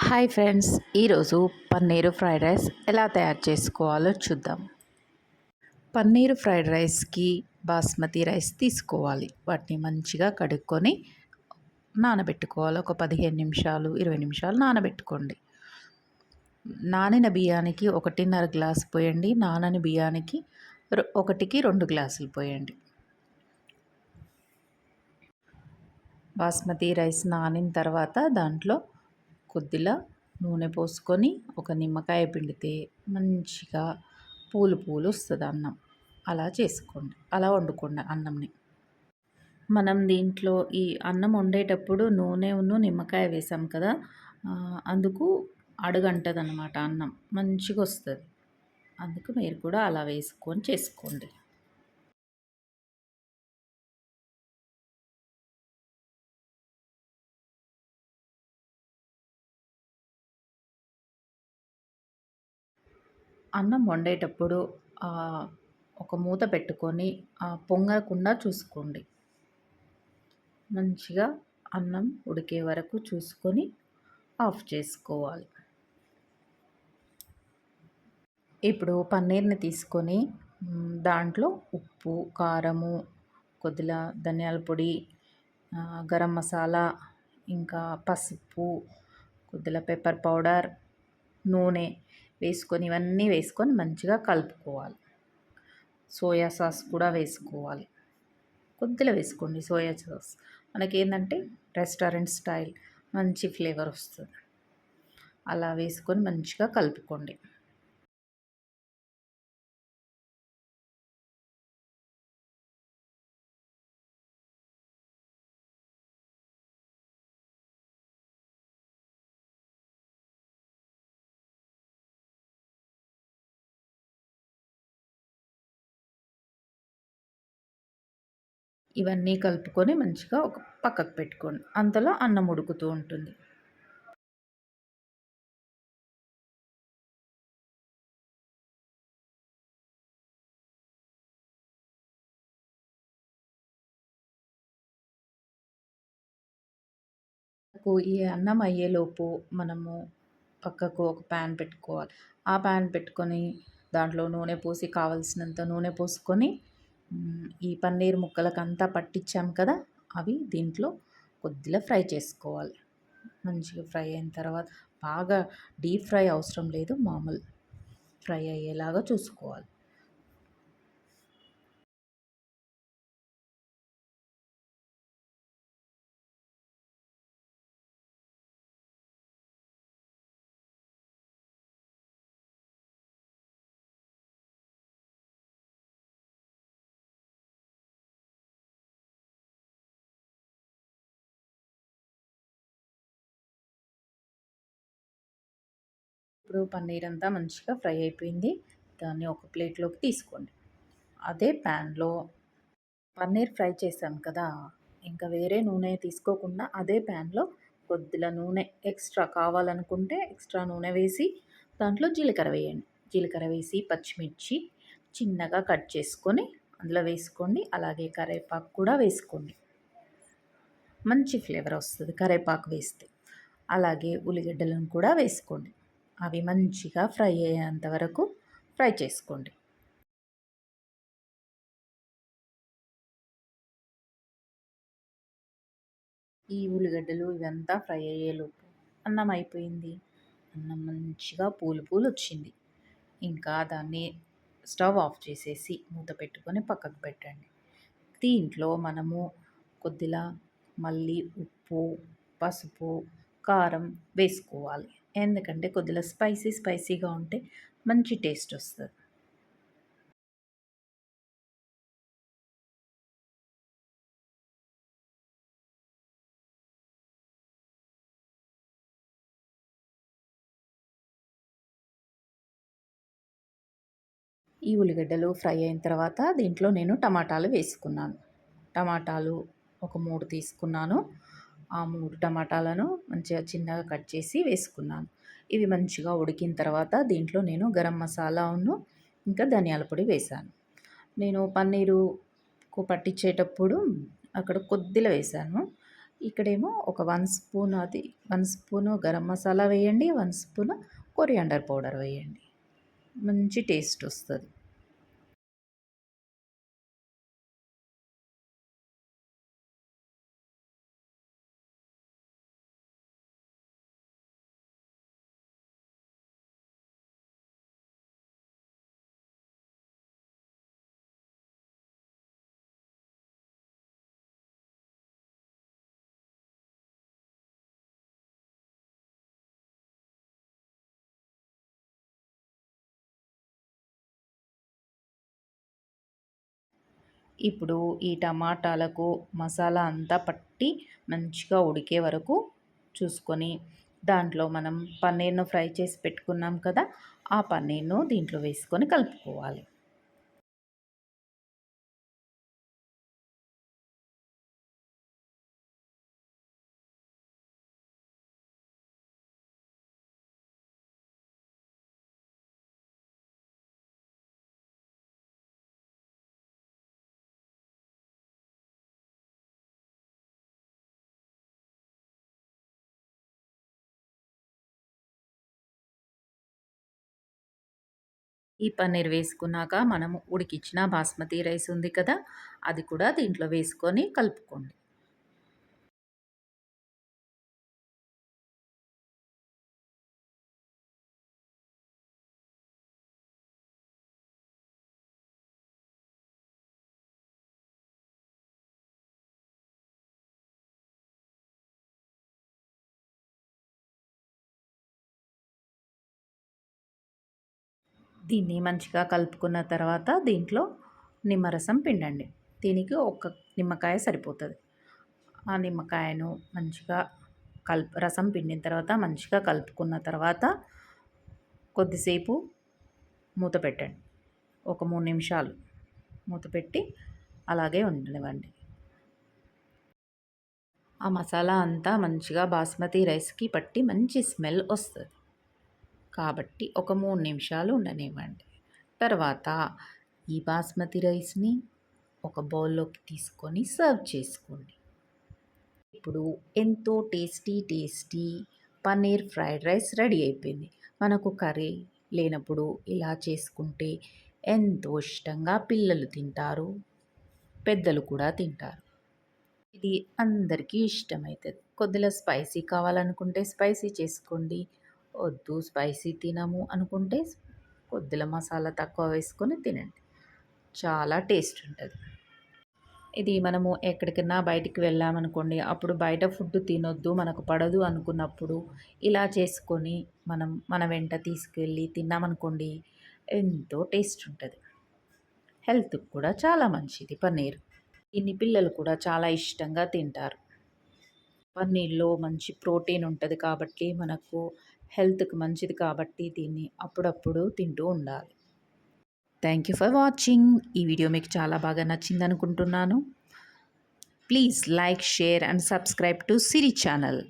Hi friends, ఈరోజు paneer fried rice ఎలా తయారు చేసుకోవాలో చూద్దాం. పన్నీరు ఫ్రైడ్ రైస్కి బాస్మతి రైస్ తీసుకోవాలి. వాటిని మంచిగా కడుక్కొని నానబెట్టుకోవాలి. ఒక 15 నిమిషాలు 20 నిమిషాలు నానబెట్టుకోండి. నానిన బియ్యానికి 1.5 గ్లాసు పోయండి. నానని బియ్యానికి 1కి 2 గ్లాసులు పోయండి. బాస్మతి రైస్ నానిన తర్వాత దాంట్లో కొద్దిగా నూనె పోసుకొని ఒక నిమ్మకాయ పిండితే మంచిగా పూలు వస్తుంది అన్నం. అలా చేసుకోండి, అలా వండుకోండి అన్నంని. మనం దీంట్లో ఈ అన్నం వండేటప్పుడు నూనెను నిమ్మకాయ వేసాం కదా, అందుకు అడుగంటది అన్నమాట. అన్నం మంచిగా వస్తుంది. అందుకు మీరు కూడా అలా వేసుకొని చేసుకోండి. అన్నం వండేటప్పుడు ఒక మూత పెట్టుకొని పొంగకుండా చూసుకోండి. మంచిగా అన్నం ఉడికే వరకు చూసుకొని ఆఫ్ చేసుకోవాలి. ఇప్పుడు పన్నీర్ని తీసుకొని దాంట్లో ఉప్పు, కారము, కొద్దిగా ధనియాల పొడి, గరం మసాలా, ఇంకా పసుపు, కొద్దిగా పెప్పర్ పౌడర్, నూనె వేసుకొని ఇవన్నీ వేసుకొని మంచిగా కలుపుకోవాలి. సోయా సాస్ కూడా వేసుకోవాలి. కొద్దిగా వేసుకోండి సోయా సాస్. మనకేంటంటే రెస్టారెంట్ స్టైల్ మంచి ఫ్లేవర్ వస్తుంది. అలా వేసుకొని మంచిగా కలుపుకోండి. ఇవన్నీ కలుపుకొని మంచిగా ఒక పక్కకు పెట్టుకోండి. అంతలో అన్నం ఉడుకుతూ ఉంటుంది. ఈ అన్నం అయ్యేలోపు మనము పక్కకు ఒక ప్యాన్ పెట్టుకోవాలి. ఆ ప్యాన్ పెట్టుకొని దాంట్లో నూనె పోసి కావలసినంత నూనె పోసుకొని ఈ పన్నీర్ ముక్కలకంతా పట్టించాం కదా, అవి దీంట్లో కొద్దిగా ఫ్రై చేసుకోవాలి. మంచిగా ఫ్రై అయిన తర్వాత బాగా డీప్ ఫ్రై అవసరం లేదు, మామూలు ఫ్రై అయ్యేలాగా చూసుకోవాలి. ఇప్పుడు పన్నీర్ అంతా మంచిగా ఫ్రై అయిపోయింది. దాన్ని ఒక ప్లేట్లోకి తీసుకోండి. అదే ప్యాన్లో పన్నీర్ ఫ్రై చేసాం కదా, ఇంకా వేరే నూనె తీసుకోకుండా అదే ప్యాన్లో కొద్దిగా నూనె ఎక్స్ట్రా కావాలనుకుంటే ఎక్స్ట్రా నూనె వేసి దాంట్లో జీలకర్ర వేయండి. జీలకర్ర వేసి పచ్చిమిర్చి చిన్నగా కట్ చేసుకొని అందులో వేసుకోండి. అలాగే కరివేపాకు కూడా వేసుకోండి. మంచి ఫ్లేవర్ వస్తుంది కరివేపాకు వేస్తే. అలాగే ఉల్లిగడ్డలను కూడా వేసుకోండి. అవి మంచిగా ఫ్రై అయ్యేంత వరకు ఫ్రై చేసుకోండి. ఈ ఉల్లిగడ్డలు ఇవంతా ఫ్రై అయ్యేలోపు అన్నం అయిపోయింది. అన్నం మంచిగా పూలు వచ్చింది. ఇంకా దాన్ని స్టవ్ ఆఫ్ చేసేసి మూత పెట్టుకొని పక్కకు పెట్టండి. దీంట్లో మనము కొద్దిగా మళ్ళీ ఉప్పు, పసుపు, కారం వేసుకోవాలి. ఎందుకంటే కొద్దిగా స్పైసీగా ఉంటే మంచి టేస్ట్ వస్తుంది. ఈ ఉల్లిగడ్డలు ఫ్రై అయిన తర్వాత దీంట్లో నేను టమాటాలు వేసుకున్నాను. టమాటాలు ఒక 3 తీసుకున్నాను. ఆ 3 టమాటాలను మంచిగా చిన్నగా కట్ చేసి వేసుకున్నాను. ఇవి మంచిగా ఉడికిన తర్వాత దీంట్లో నేను గరం మసాలాను ఇంకా ధనియాల పొడి వేశాను. నేను పన్నీరుకు పట్టించేటప్పుడు అక్కడ కొద్దిగా వేశాను. ఇక్కడేమో ఒక 1 స్పూన్ 1 స్పూను గరం మసాలా వేయండి. 1 స్పూను కొరియాండర్ పౌడర్ వేయండి. మంచి టేస్ట్ వస్తది. ఇప్పుడు ఈ టమాటాలకు మసాలా అంతా పట్టి మంచిగా ఉడికే వరకు చూసుకొని దాంట్లో మనం పన్నీర్‌ను ఫ్రై చేసి పెట్టుకున్నాం కదా! ఆ పన్నీర్‌ను దీంట్లో వేసుకొని కలుపుకోవాలి. ఈ పన్నీర్ వేసుకున్నాక మనము ఉడికిచ్చిన బాస్మతి రైస్ ఉంది కదా! అది కూడా దీంట్లో వేసుకొని కలుపుకోండి. దీన్ని మంచిగా కలుపుకున్న తర్వాత దీంట్లో నిమ్మరసం పిండండి. దీనికి ఒక నిమ్మకాయ సరిపోతది. ఆ నిమ్మకాయను మంచిగా రసం పిండిన తర్వాత మంచిగా కలుపుకున్న తర్వాత కొద్దిసేపు మూత పెట్టండి. ఒక 3 నిమిషాలు మూత పెట్టి అలాగే ఉండనివ్వండి. ఆ మసాలా అంతా మంచిగా బాస్మతి రైస్‌కి పట్టి మంచి స్మెల్ వస్తది. కాబట్టి ఒక 3 నిమిషాలు ఉండనివ్వండి. తర్వాత ఈ బాస్మతి రైస్‌ని ఒక బౌల్‌లోకి తీసుకొని సర్వ్ చేసుకోండి. ఇప్పుడు ఎంతో tasty paneer fried rice ready అయిపోయింది. మనకు కర్రీ లేనప్పుడు ఇలా చేసుకుంటే ఎంతో ఇష్టంగా పిల్లలు తింటారు. పెద్దలు కూడా తింటారు. ఇది అందరికీ ఇష్టమైతది. కొద్దిగా స్పైసీ కావాలనుకుంటే స్పైసీ చేసుకోండి. వద్దు స్పైసీ తినము అనుకుంటే కొద్దిగా మసాలా తక్కువ వేసుకొని తినండి. చాలా టేస్ట్ ఉంటది. ఇది మనము ఎక్కడికన్నా బయటికి వెళ్ళామనుకోండి, అప్పుడు బయట ఫుడ్ తినొద్దు, మనకు పడదు అనుకున్నప్పుడు ఇలా చేసుకొని మనం మన వెంట తీసుకెళ్ళి తిన్నామనుకోండి, ఎంతో టేస్ట్ ఉంటది. హెల్త్‌కి కూడా చాలా మంచిది పన్నీర్. దీన్ని పిల్లలు కూడా చాలా ఇష్టంగా తింటారు. పన్నీర్‌లో మంచి ప్రోటీన్ ఉంటది కాబట్టి, మనకు హెల్త్‌కి మంచిది కాబట్టి దీన్ని అప్పుడప్పుడు తింటూ ఉండాలి. Thank you for watching. ఈ వీడియో మీకు చాలా బాగా నచ్చిందనుకుంటున్నాను. Please like, share and subscribe to Siri channel.